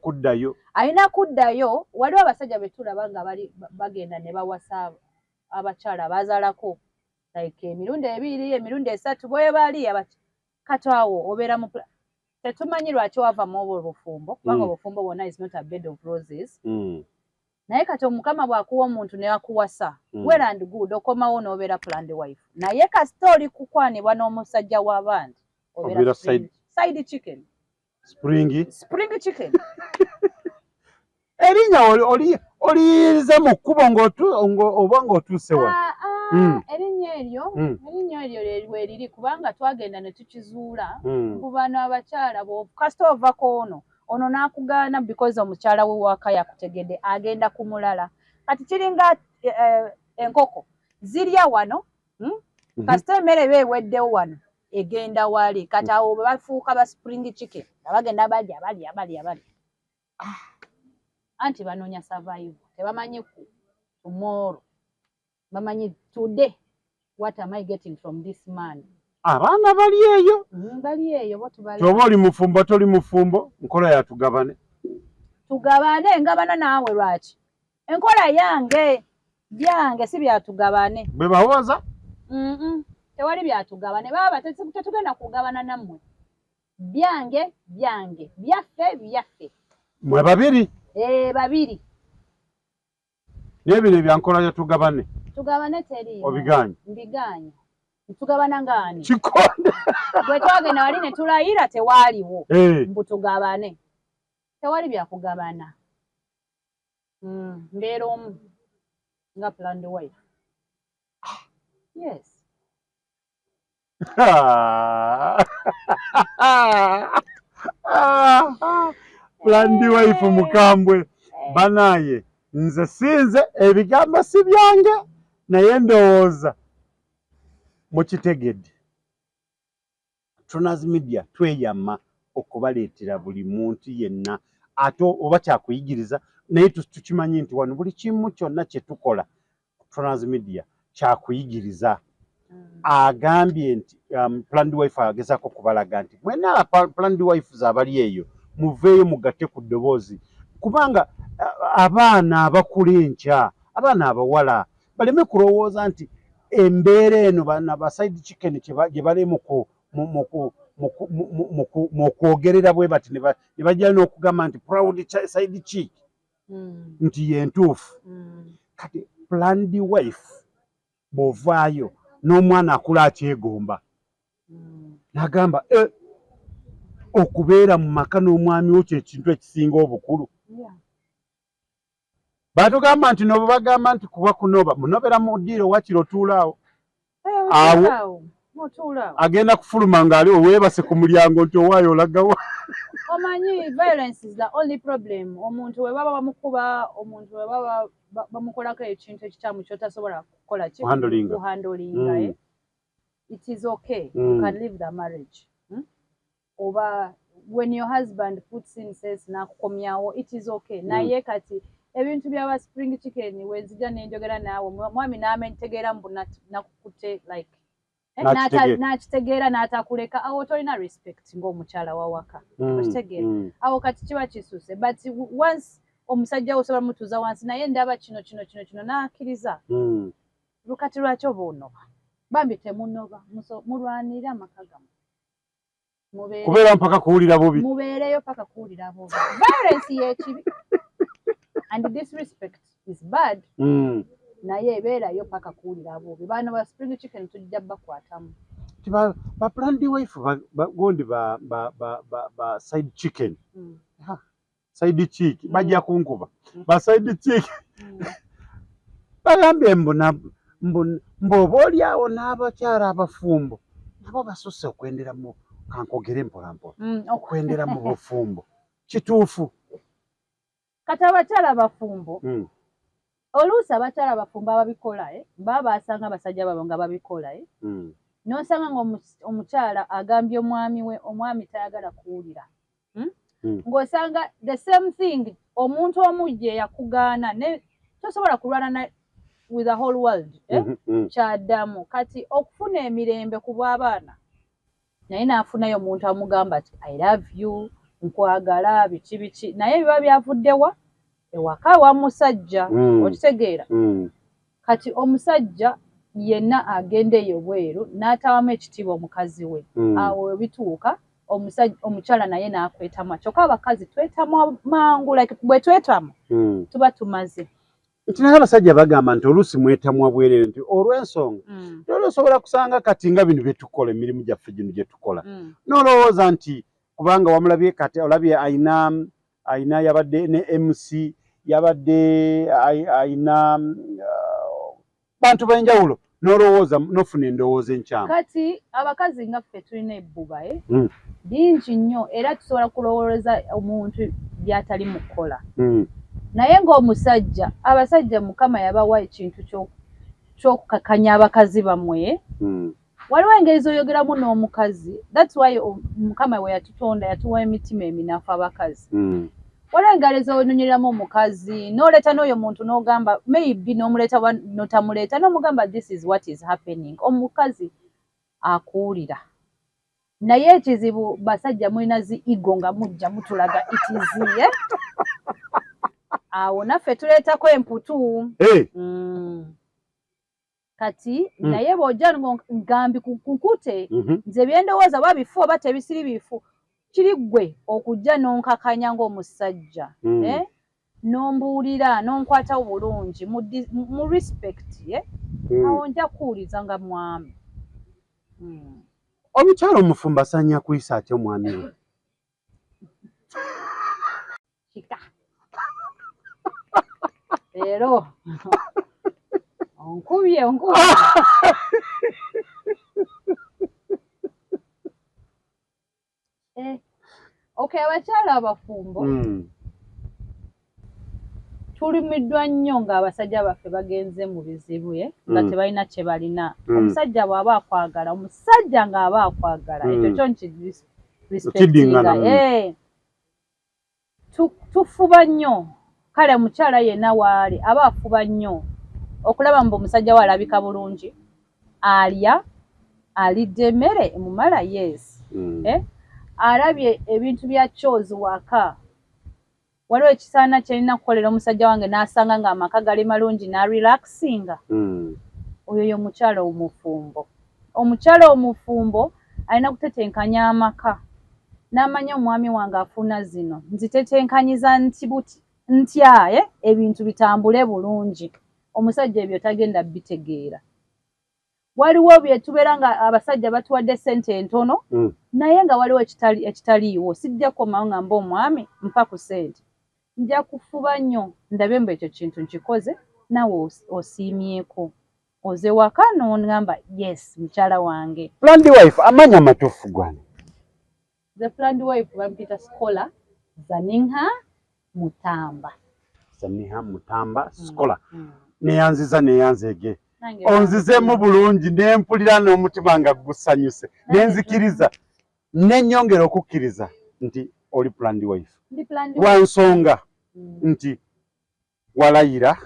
kuddayo. Waliwo abasajja be tulaba nga bagenda ne bawasa abakyala bazaalako like emirundi 2 emirundi 3 bwe bali kati awo obeera mu tetumanyi lwaki wava mu obwo obufumbo kubanga obufumbo bwonna is not a bed of roses. Naye kati omukama bw'akuwa omuntu ne akuwasa well and good okomawo n'obeera planned wife. Naye kasita oli kukwanibwa n'omusajja w'abandi obeera side chicken.
Spring
chicken.
Erinnya oliyiriza mu kkubo oba ng'otuuse wa?
Erinnya eryo lweriri kubanga twagenda ne tukizuula ku bano abakyala kasita ovako ono n'akugaana because omukyala we waka yakutegedde agenda ku mulala. Kati kiringa enkoko zirya wano kasita emmere beeweddewo wano egenda wali kati awo bwe bafuuka ba spring chicken abagenda balya. Anti banoonya survival tebamanyi ku tomorrow bamanyi today what am I getting from this man.
Abaana bali eyo
bo tubali
toba oli mufumbo toli mufumbo nkola ya tugabane ngabana naawe lwaki enkola byange si byatugabane bwe bawoza
tewali byatugabane baba tetugenda kugabana nammwe byange byaffe
mwe babiri
babiri
nebino byankola ya tugabane
teri mbiganye tugabana ngani
kikonde
bwe twagenda wali ne tulayira tewaaliwo mbu tugabane tewali byakugabana mbeera omu nga planned wife. Yes.
Planned wife mukambwe banaye nze sinze ebigambo si byange naye ndowooza mukitegedde. Tronaz Media tweyama okubaleetera buli muntu yenna ate oba kyakuyigiriza naye tukimanyi nti wano buli kimu kyonna kye tukola Tronaz Media kyakuyigiriza. Agambye nti planned wife agezaako kubalaga nti mwenna planned wife zabali eyo muveeyo mugatte ku ddoboozi kubanga abaana abakula enkya abaana abawala baleme kulowooza nti embeera eno bana ba side chicken gye bali mu kwogerera bwe bati ne bajja n'okugamba nti proud side chick nti yentuufu. Kati planned wife bw'ovaayo n'omwana akula akyegomba n'agamba okubeera mu maka n'omwami wo kye kintu ekisinga obukulu. Batugamba nti nobo bagamba nti kuba kunoba munobera mu ddiiro wakiro tuulaawo awo agenda kufuluma ng'ali oweebase ku mulyango nti owaayo olagawa.
Omanyi violence is the only problem. Omuntu we baba bamukuba omuntu we baba bamukolako ekintu ekikyamu kyotasobola kukola kuhandolinga it is okay. You can leave the marriage. Oba when your husband puts in says nakukomyawo it is okay. Naye kati ebintu byaba spring chicken wenzija nenjogera naawe mwami n'amentegeera mbu nakukute like nakitegeera n'atakuleka awo tolina respect ng'omukyala wawaka okitegeera awo kati kiba kisuse but once omusajja osobola mutuuza wansi naye ndaba kino n'akkiriza lukati lwaki oba onoba bambi temunoba mulwanire amaka gammwe
kubeera mpaka kuwulira bubi
mubeereyo paka kuwulira bubi violence y'ekibi and disrespect is bad. Naye ebeerayo paka kuwulira bubi baana ba spring chicken tujja bakwatamu
ba planned wife gondi ba side chicken side chick bajja kunkuba ba side chick bagambye mboba oliawo n'abakyala abafumbo nabo basusse okwendera mu kankogere mpolampola okwendera mu bufumbo kituufu
kati abakyala abafumbo oluusi abakyala abafumbo ababikola baba asanga abasajja babo nga babikola n'osanga ng'omukyala agambye omwami we omwami tayagala kuwulira ng'osanga the same thing omuntu omujje yakugaana tosobola kulwana with the whole world kyaddamu kati okufuna emirembe ku bw'abaana naye n'afunayo omuntu amugamba ati I love you nkwagala biki naye biba byavuddewa ewaka wa musajja okitegeera kati omusajja yenna agendeyo bweru n'atawamu ekitiibwa omukazi we awo bituuka omukyala naye n'akwetamu kyokka abakazi twetamwa mangu like bwe twetamu tuba tumaze
nti naye abasajja bagamba nti oluusi mwetamwa bwerere nti olw'ensonga osobola kusanga kati nga bino bye tukola emirimu gyaffe gino gye tukola n'olowooza nti kubanga wamulabye kati olabye ayina yabadde ne MC yabadde ayina bantu b'enjawulo n'olowooza n'ofuna endowooza enkyamu
kati abakazi nga ffe tulina ebbuba bingi nnyo era tusobola kulowooza omuntu by'atali mu kukola naye ng'omusajja abasajja mukama yabawa ekintu ky'okukakanya abakazi bamwe waliwo engeri z'oyogeramu n'omukazi that's why mukama we yatutonda yatuwa emitima eminafu abakazi waliwo engeri z'onyonyeramu omukazi n'oleeta n'oyo muntu n'ogamba maybe n'omuleeta notamuleeta n'omugamba this is what is happening omukazi akuwulira naye ekizibu basajja mulina zi ego nga mujja mutulaga itiziye awo naffe tuleetako emputu kati naye bw'ojja ngambi kunkute nze byendowooza oba bifu oba tebisiri bifu kiri ggwe okujja n'onkakanya ng'omusajja n'ombuulira n'onkwatawo bulungi mu respect awo nja kuwuliza nga mwami
omukyala omufumbo asaanya kuyisa atya omwami we
kika leero onkubye okay abakyala abafumbo tulumiddwa nnyo ng'abasajja baffe bagenze mu bizibu nga tebalina kye balina omusajja bw'aba akwagala omusajja ng'aba akwagala ekyo kyo nkirespectinga tufuba nnyo kale omukyala yenna waali aba afuba nnyo okulaba mbu omusajja we alabika bulungi alya alidde emmere emumala yes alabye ebintu bya kyozi waka waliwo ekisaana kyalina kukolera omusajja wange n'asanga ng'amaka gali malungi n'arelaxinga oyo ye omukyala omufumbo omukyala omufumbo alina kutetenkanya amaka n'amanya omwami wange afuna zino nzitetenkanyiza ntya ebintu bitambule bulungi omusajja ebyo tagenda bitegeera waliwo bye tubeera nga abasajja batuwadde ssente entono naye nga waliwo ekitaliiwo sijja kukomawo nga mba omwami mpa ku ssente nja kufuba nnyo ndabe mbu ekyo kintu nkikoze nawe osiimyeko oze waka n'ongamba yes mukyala wange
planned wife amanya amatuufu gwane
the planned wife bampita Scholar Zaninha
Mutamba Scholar neyanzege onzizeemu bulungi nempulira n'omutima nga gusanyuse nenzikiriza nenyongera okukkiriza nti oli planned wife wansonga nti walayira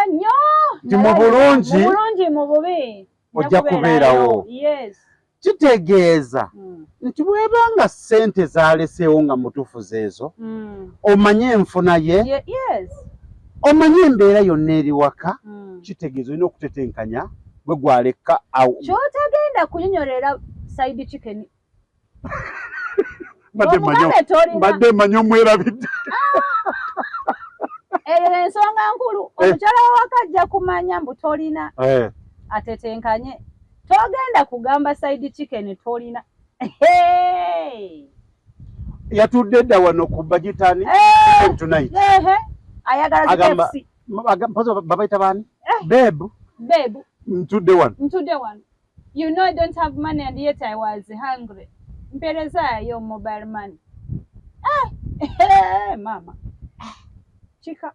nnyo
nti mu bulungi
mu bubi
ojja kubeerawo kitegeeza nti bwebanga ssente zaleseewo nga mutuufu zeezo omanye enfuna ye omanye embeera yonna eri waka kitegeeza olina okutetenkanya bwe gwaleka awo
kyotagenda kunyonyorera side chicken
mbadde manyo mwerabidde
eyo ensonga nkulu omukyala wawaka ajja kumanya mbu tolina atetenkanye togenda kugamba side chicken tolina
yatudde dda wano ku bagitani tonight
ayagala
babayita baani bebu ntudde wano
you know I don't have money and yet I was hungry mperezayo mobile money mama chika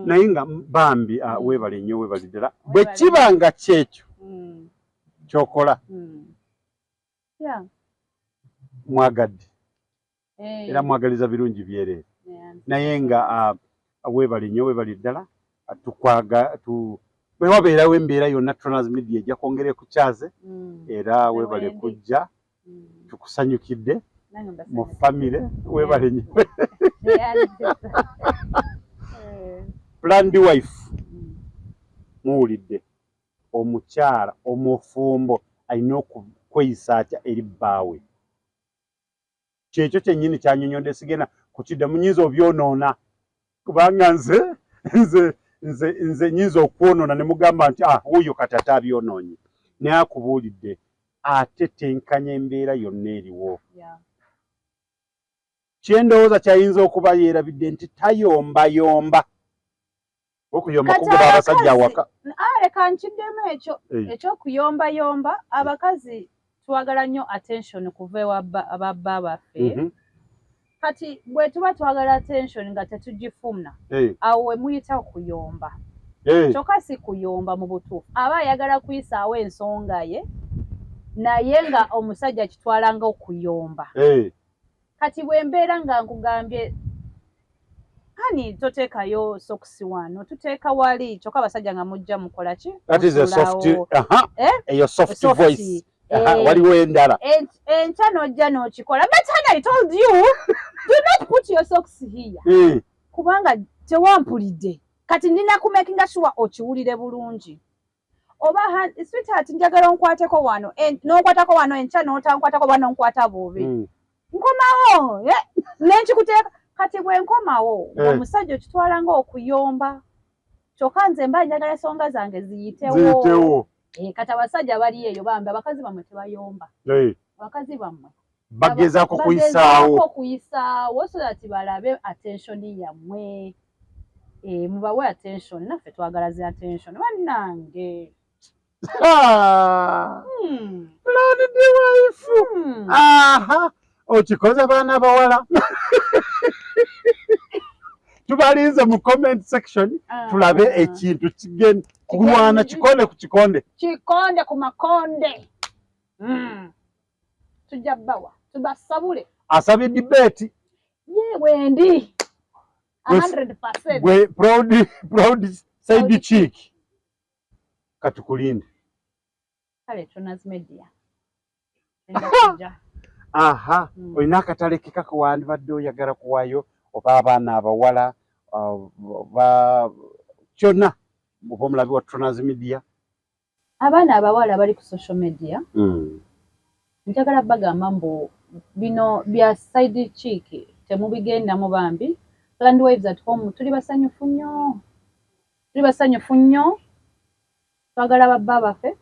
naye nga bambi weebale nnyo weebale ddala bwe kibanga kyekyo kyokola mwagadde era mwagaliza birungi byereere naye nga weebale nnyo weebale ddala bwe wabeerawo embeera yonna Tronaz Media ejja kwongera ekukyaze era weebale kujja tukusanyukidde mu famire weebale nnyo Planned wife muwulidde omukyala omufumbo alina okweyisa atya eri bbaawe kyekyo kyennyini kyanyonyodde sigenda kukidda munyinza obyonoona kubanga nze nyinza okwonoona ne mugamba nti wuuyo katata abyonoonye naye akubuulidde ate tenkanya embeera yonna eriwo kyendowooza kyayinza okuba yeerabidde nti tayombayomba okuyomba kugoba abasajja awaka
leka nkiddemu ekyo ekyokuyombayomba abakazi twagala nnyo attention kuva ewa ababba baffe kati bwe tuba twagala attention nga tetugifuna awo we muyita okuyomba kyokka si kuyomba mu butuufu aba ayagala kuyisaawo ensonga ye naye nga omusajja kitwala nga okuyomba kati bwe mbeera nga nkugambye hani toteekayo sokisi wano tuteeka wali kyokka abasajja nga mujja mukola ki
eyo soft voice waliwo endala
enkya n'ojja n'okikola but I told you do not put your socks here kubanga tewampulidde kati nina kumakinga sure okiwulire bulungi oba sweetheart njagala onkwateko wano n'onkwatako wano enkya n'otankwatako wano nkwata bubi nkomawo nenkikuteeka kati bwe nkomawo omusajja okitwala nga okuyomba kyokka nze mba njagala ensonga zange ziyitewo kati abasajja bali eyo bambi abakazi bammwe tebayomba abakazi bammwe
bagezaako
kuyisaawo so that balabe attention yammwe mubawe attention naffe twagala zi attention bannange
Planned wife okikoze baana bawala tubalinze mu comment section tulabe ekintu kigenda kulwana kikonde ku kikonde
ku makonde tujja bbawa tubasabule
asabye debate
yewe ndi 100%
we proud side chick katukulinde
kale Tronaz Media
olina akatale kekako wandibadde oyagala kuwaayo oba abaana abawala kyonna oba omulabi wa Tronaz Media
abaana abawala bali ku social media njagala bagamba mbu bino bya side chick temubigendamu bambi Planned Wives at Home tuli basanyufu nnyo twagala babba baffe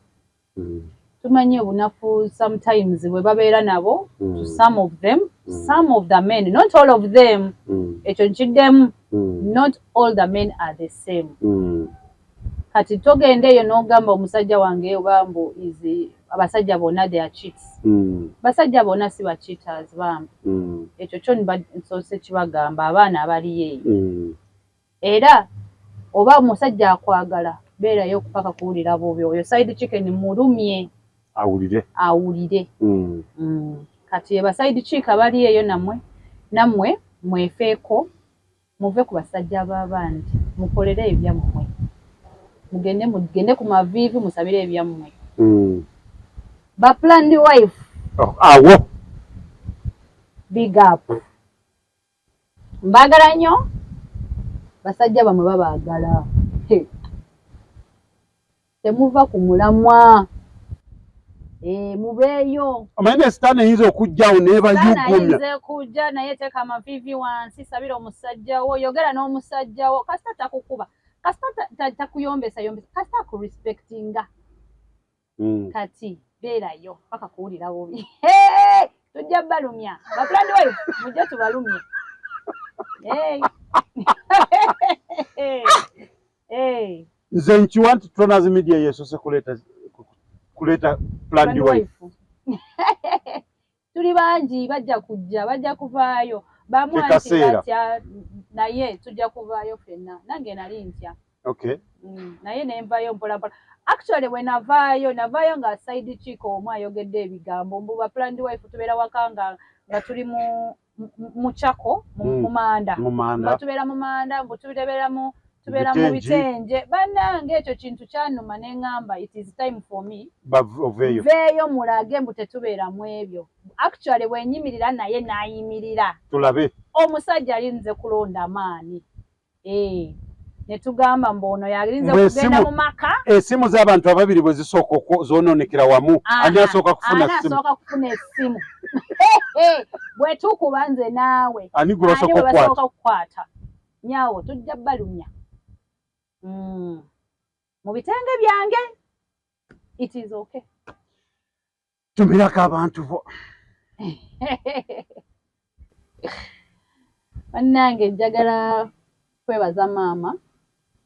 tumanye obunafu sometimes bwe babeera nabo to some of the men not all of them ekyo nkiddemu not all the men are the same kati togenda eyo n'ogamba omusajja wange oba mbu abasajja bonna they are cheats basajja bonna si ba cheaters bambi ekyo kyo nsoose kibagamba abaana abali eyo era oba omusajja akwagala beerayo okupaka kuwulira bubi oyo side chicken mulumye awulire kati eba side chick abali eyo nammwe mwefeeko muve ku basajja b'abandi mukolere ebyammwe mugende ku maviivi musabire ebyammwe ba Planned Wife
awo
big up mbagala nnyo basajja bamwe babaagala temuva ku mulamwa mubeeyo
amanye sitaani eyinza okujjawo nebayugumya
ayinza kujja naye teeka amaviivi wansi sabira omusajja wo yogera n'omusajja wo kasita takukuba kasita takuyombesa kasita akurespectinga kati beerayo paka kuwulira bubi tujja balumya ba Planned Wife mujja tubalumye
nze nkiwa nti Tronaz Media yeesose kuleeta Planned Wife
tuli bangi bajja kuvaayo bamwanti naye tujja kuvaayo ffenna nange nali ntya
okay
naye nenvayo mpolampola actually navaayo nga side chick omu ayogedde ebigambo mbuba planned wife tubeera waka nga tuli mu Chako mu Manda tubeera mu Manda mbu tubeera mu Bitenje bannange ekyo kintu kyannuma ne ŋŋamba it is time for me veeyo mulage mbu tetubeera mu ebyo actually bwenyimirira naye n'ayimirira
tulabe
omusajja alinze kulonda maani ne tugamba mbono yalinze kugenda mu maka
esimu z'abantu ababiri bwe zisooka zoononekera wamu ani asooka
kufuna essimu bwe tukuba nze naawe
ani gwe basooka
okukwata nyaawo tujja balumya mu bitenge byange it is okay
tumirako abantu bo
bannange njagala kwebaza maama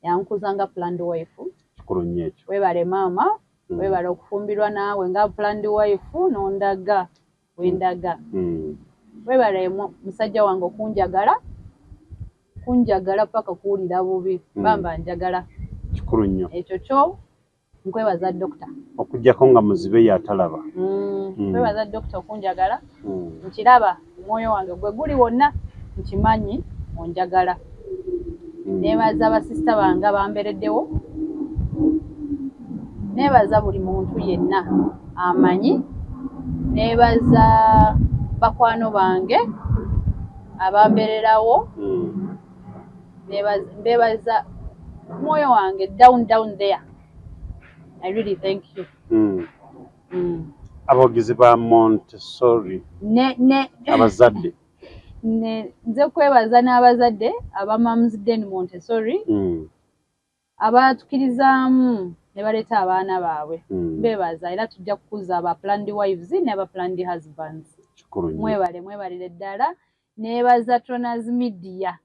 yankuzanga planned wife
kikulu nnyo ekyo
webale maama webale okufumbirwa naawe nga planned wife nondaga wendaga webale musajja wange okunjagala paka kuwulira bubi bamba njagala
kikulu nnyo
ekyo kyo nkwebaza dokita
okuggyako nga muzibe yatalaba
nkwebaza dokita okunjagala nkiraba omwoyo wange gwe guli wonna nkimanyi onjagala nebaza basista bange bambereddewo nebaza buli muntu yenna amanyi nebaza bakwano bange abambererawo mbebaza mwoyo wange down there I really thank you
abagizi ba Montessori abazadde
nze kwebaza n'abazadde aba Mums Den Montessori abatukirizaamu ne baleeta abaana baabwe mbebaza era tujja kukuza aba planned wives n'aba planned husbands mwebalire ddala nebaza Tronaz Media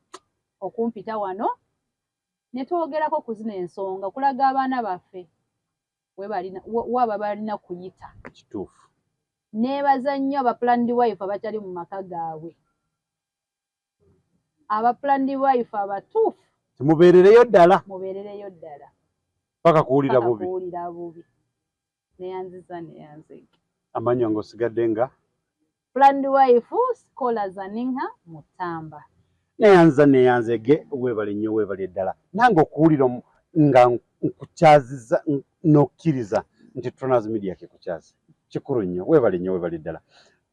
okumpita wano ne twogerako ku zino ensonga kulaga abaana baffe waba balina kuyita
kituufu
nebaza nnyo aba planned wife abakyali mu maka gaabwe aba planned wife abatuufu
mubeerereyo ddala
paka
kuwulira bubi
neyanziza
amanyi wange osigadde nga
planned wife scholars aninha Mutamba
neyanza ege weebale nnyo weebale ddala nange okuwulira nga nkukyaziza n'okkiriza nti Tronaz Media kekukyazi kikulu nnyo weebale nnyo weebale ddala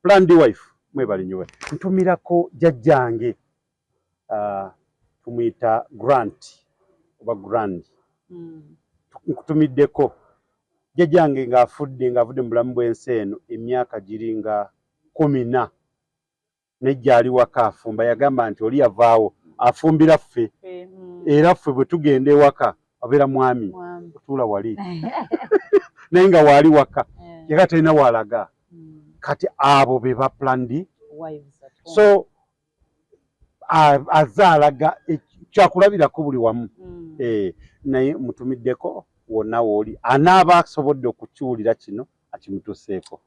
planned wife mwebale nnyo ntumirako jjajjange tumuyita Grant oba Grand nkutumiddeko jjajjange ng'avudde mu bulamu bw'ensi eno emyaka giri nga 14 nejja ali waka afumba yagamba nti oli yavaawo afumbira ffe era ffe bwe tugenda ewaka abeera mwami otuula wali naye nga waali waka yaga talina waalaga kati abo be ba planned so azaalaga kyakulabirako buli wamu naye mutumiddeko wonna wooli anaaba asobodde okukiwulira kino akimutuuseeko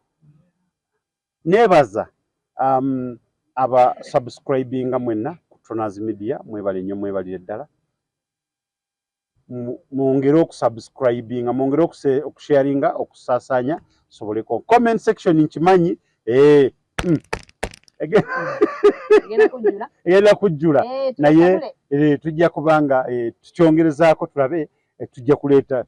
neebaza aba subscribinga mwenna ku Tronaz Media mwebale nnyo mwebalire ddala mwongere okusubscribinga mwongere okusharinga okusaasaanya soboleko comment section nkimanyi egenda kujjula naye tujja kubanga tukyongerezaako tulabe tujja kuleeta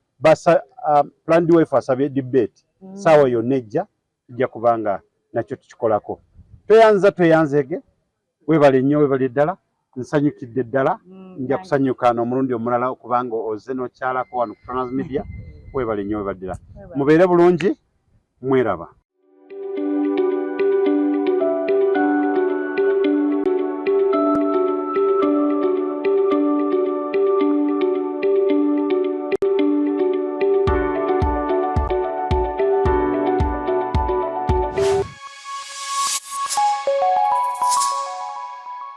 planned wife asabye debate saawa yonna ejja tujja kubanga nakyo tukikolako tweyanzege weebale nnyo weebale ddala nsanyukidde ddala nja kusanyuka n'omulundi omulala okubanga oze n'okyalako wano ku Tronaz Media weebale nnyo weebale ddala mubeere bulungi mweraba